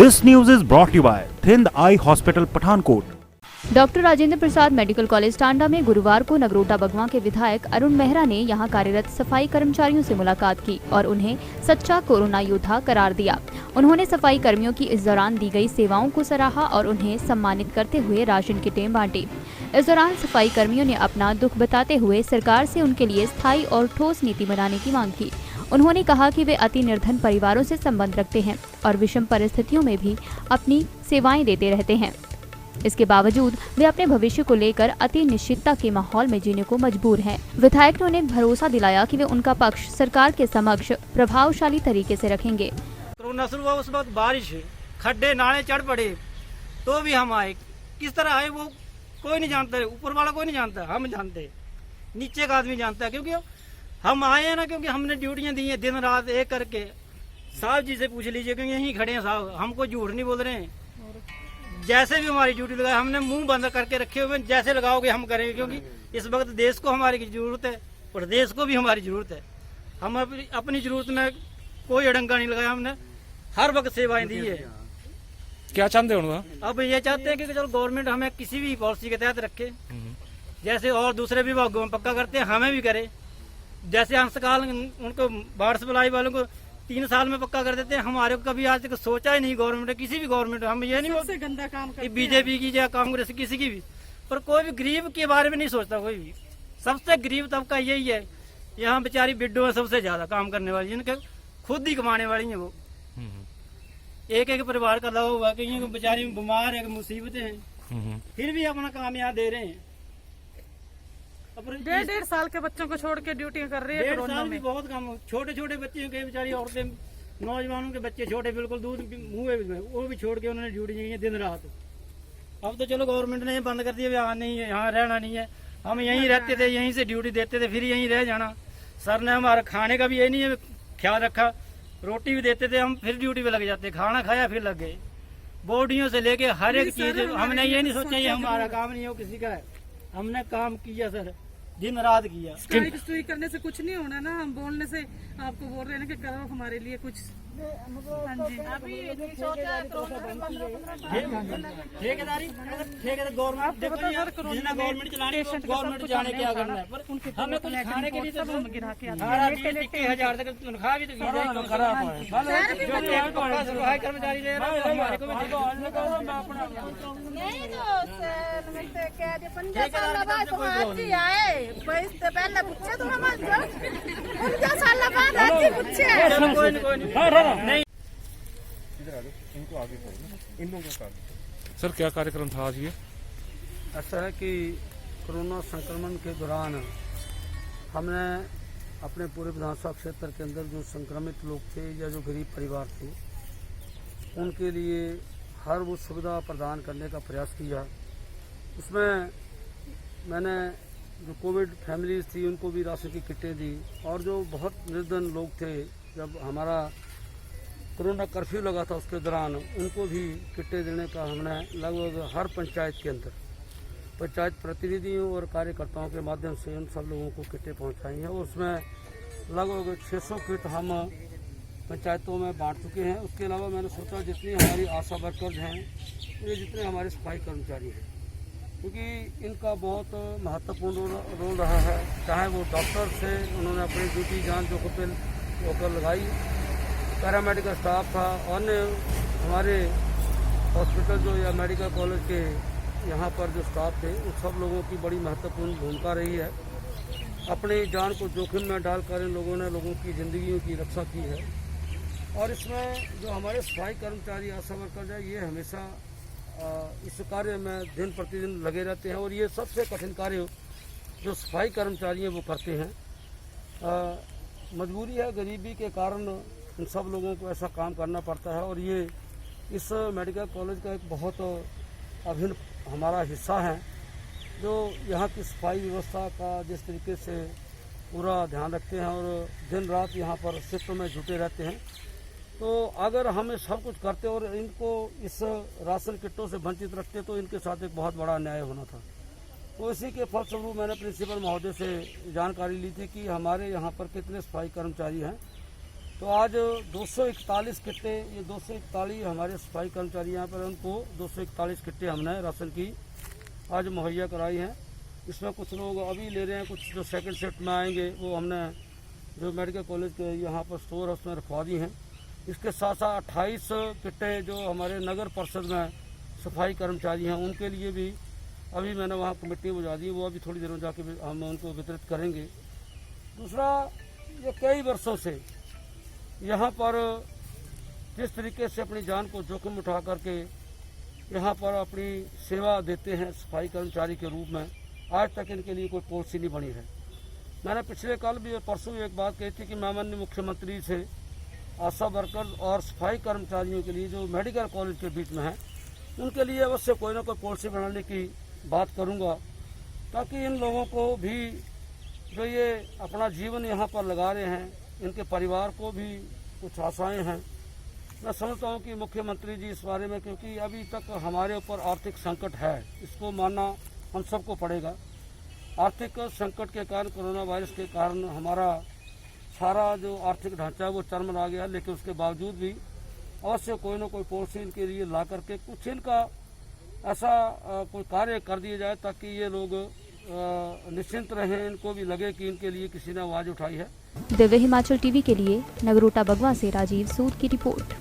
This news is brought to you by Thind Eye Hospital, Pathankot. Doctor Rajendra Prasad medical college Tanda में गुरुवार को नगरोटा बगवां के विधायक अरुण मेहरा ने यहां कार्यरत सफाई कर्मचारियों से मुलाकात की और उन्हें सच्चा कोरोना योद्धा करार दिया। उन्होंने सफाई कर्मियों की इस दौरान दी गई सेवाओं को सराहा और उन्हें सम्मानित करते हुए राशन किटें बांटी। इस दौरान सफाई कर्मियों ने अपना दुख बताते हुए सरकार से उनके लिए स्थायी और ठोस नीति बनाने की मांग की। उन्होंने कहा कि वे अति निर्धन परिवारों से संबंध रखते हैं और विषम परिस्थितियों में भी अपनी सेवाएं देते रहते हैं। इसके बावजूद वे अपने भविष्य को लेकर अति निश्चितता के माहौल में जीने को मजबूर हैं। विधायक ने उन्हें भरोसा दिलाया कि वे उनका पक्ष सरकार के समक्ष प्रभावशाली तरीके से रखेंगे। कोरोना शुरू हुआ उस वक्त बारिश, खड्डे नाले चढ़ पड़े, तो भी हम आए। किस तरह आए वो कोई नहीं जानता, ऊपर वाला कोई नहीं जानता, हम जानते, नीचे का आदमी जानता है। क्योंकि हम आए हैं ना, क्योंकि हमने ड्यूटियां दी हैं दिन रात एक करके। साहब जी से पूछ लीजिए, क्योंकि यहीं खड़े हैं साहब, हमको झूठ नहीं बोल रहे हैं। जैसे भी हमारी ड्यूटी लगाए हमने मुंह बंद करके रखे हुए, जैसे लगाओगे हम करेंगे। क्योंकि इस वक्त देश को हमारी जरूरत है और देश को भी हमारी जरूरत है। हम अपनी जरूरत में कोई अड़ंगा नहीं लगाया, हमने हर वक्त सेवाएं दी है। क्या चाहते हो? अब ये चाहते हैं कि चलो गवर्नमेंट हमें किसी भी पॉलिसी के तहत रखे, जैसे और दूसरे विभागों में पक्का करते हैं हमें भी करे। जैसे अंशकाल उनको बाढ़ सप्लाई वालों को 3 साल में पक्का कर देते हैं, हमारे को कभी आज तक सोचा ही नहीं गवर्नमेंट, किसी भी गवर्नमेंट। हम ये नहीं बोलते गंदा काम बीजेपी की या कांग्रेस किसी की भी, पर कोई भी गरीब के बारे में नहीं सोचता कोई भी। सबसे गरीब तबका यही है। यहाँ बेचारी बिड्डो है सबसे ज्यादा काम करने वाली, जिनके खुद ही कमाने वाली है वो। एक एक परिवार का लगा हुआ कि बेचारी बीमार है, मुसीबतें हैं, फिर भी अपना काम यहाँ दे रहे हैं। 1.5 साल के बच्चों को छोड़ के ड्यूटी कर रही है। 1.5 साल भी बहुत कम। छोटे छोटे बच्चे के बेचारी औरतें, नौजवानों के बच्चे छोटे बिल्कुल दूध मुँह में, वो भी छोड़ के उन्होंने ड्यूटी की है दिन रात। अब तो चलो गवर्नमेंट ने बंद कर दिया, यहाँ नहीं है, यहाँ रहना नहीं है। हम यहीं रहते थे, यहीं से ड्यूटी देते थे, फिर यहीं रह जाना। सर ने हमारा खाने का भी ये नहीं है ख्याल रखा, रोटी भी देते थे, हम फिर ड्यूटी पे लग जाते, खाना खाया फिर लग गए। बॉडियों से लेके हर एक चीज हमने ये नहीं सोचा ये हमारा काम नहीं हो किसी का है। हमने काम किया सर, दिन रात किया। स्ट्राइक करने से कुछ नहीं होना ना, हम बोलने से आपको बोल रहे हैं कि करो हमारे लिए कुछ। ठेकेदारी गवर्नमेंट चलाने, गवर्नमेंट जाने क्या करना है, पर हमें कुछ खाने के लिए तो 18,000 तक तनख्वाह भी तो सफाई कर्मचारी दे रहा है हमारे को। सर क्या कार्यक्रम था आज? ये ऐसा है कि कोरोना संक्रमण के दौरान हमने अपने पूरे विधानसभा क्षेत्र के अंदर जो संक्रमित लोग थे या जो गरीब परिवार थे, उनके लिए हर वो सुविधा प्रदान करने का प्रयास किया। उसमें मैंने जो कोविड फैमिलीज थी उनको भी राशन की किटें दी, और जो बहुत निर्धन लोग थे, जब हमारा कोरोना कर्फ्यू लगा था उसके दौरान उनको भी किटें देने का हमने लगभग हर पंचायत के अंदर पंचायत प्रतिनिधियों और कार्यकर्ताओं के माध्यम से उन सब लोगों को किटें पहुंचाई हैं। और उसमें लगभग 600 किट हम पंचायतों में बांट चुके हैं। उसके अलावा मैंने सोचा जितनी हमारी आशा वर्कर्स हैं, ये जितने हमारे सफाई कर्मचारी हैं, क्योंकि इनका बहुत महत्वपूर्ण रोल रहा है। चाहे वो डॉक्टर से उन्होंने अपनी ड्यूटी जान जोखिम पे होकर लगाई, पैरामेडिकल स्टाफ था, अन्य हमारे हॉस्पिटल जो या मेडिकल कॉलेज के यहाँ पर जो स्टाफ थे, उन सब लोगों की बड़ी महत्वपूर्ण भूमिका रही है। अपनी जान को जोखिम में डालकर इन लोगों ने लोगों की ज़िंदगियों की रक्षा की है। और इसमें जो हमारे सफाई कर्मचारी आशा वर्कर है, ये हमेशा इस कार्य में दिन प्रतिदिन लगे रहते हैं। और ये सबसे कठिन कार्य जो सफाई कर्मचारी हैं वो करते हैं। मजबूरी है, गरीबी के कारण इन सब लोगों को ऐसा काम करना पड़ता है। और ये इस मेडिकल कॉलेज का एक बहुत अभिन्न हमारा हिस्सा है, जो यहाँ की सफाई व्यवस्था का जिस तरीके से पूरा ध्यान रखते हैं और दिन रात यहाँ पर शिफ्ट में जुटे रहते हैं। तो अगर हम सब कुछ करते और इनको इस राशन किटों से वंचित रखते तो इनके साथ एक बहुत बड़ा अन्याय होना था। तो इसी के फलस्वरूप मैंने प्रिंसिपल महोदय से जानकारी ली थी कि हमारे यहाँ पर कितने सफाई कर्मचारी हैं तो आज 241 किट्टे, ये 241 हमारे सफाई कर्मचारी यहाँ पर, उनको 241 किट्टे हमने राशन की आज मुहैया कराई हैं। इसमें कुछ लोग अभी ले रहे हैं, कुछ जो सेकंड शिफ्ट में आएंगे वो हमने जो मेडिकल कॉलेज के यहाँ पर स्टोर है उसमें रखवा दी हैं। इसके साथ साथ 28 किट्टे जो हमारे नगर परिषद में सफाई कर्मचारी हैं उनके लिए भी अभी मैंने वहाँ कमेटी बुझा दी, वो अभी थोड़ी देर में जाके हम उनको वितरित करेंगे। दूसरा, ये कई वर्षों से यहाँ पर जिस तरीके से अपनी जान को जोखिम उठा करके यहाँ पर अपनी सेवा देते हैं सफाई कर्मचारी के रूप में, आज तक इनके लिए कोई पॉलिसी नहीं बनी है। मैंने पिछले कल भी परसों एक बात कही थी कि माननीय मुख्यमंत्री से आशा वर्कर्स और सफाई कर्मचारियों के लिए जो मेडिकल कॉलेज के बीच में है उनके लिए अवश्य कोई ना कोई पॉलिसी बनाने की बात करूंगा, ताकि इन लोगों को भी जो ये अपना जीवन यहाँ पर लगा रहे हैं, इनके परिवार को भी कुछ आशाएं हैं। मैं समझता हूँ कि मुख्यमंत्री जी इस बारे में, क्योंकि अभी तक हमारे ऊपर आर्थिक संकट है, इसको मानना हम सबको पड़ेगा। आर्थिक संकट के कारण, कोरोना वायरस के कारण हमारा सारा जो आर्थिक ढांचा है वो चरमरा गया, लेकिन उसके बावजूद भी अवश्य कोई ना कोई पॉलिसी इनके लिए ला करके कुछ इनका ऐसा कोई कार्य कर दिया जाए ताकि ये लोग निश्चिंत रहें, इनको भी लगे कि इनके लिए किसी ने आवाज़ उठाई है। दिव्य हिमाचल टीवी के लिए नगरोटा बगवा से राजीव सूद की रिपोर्ट।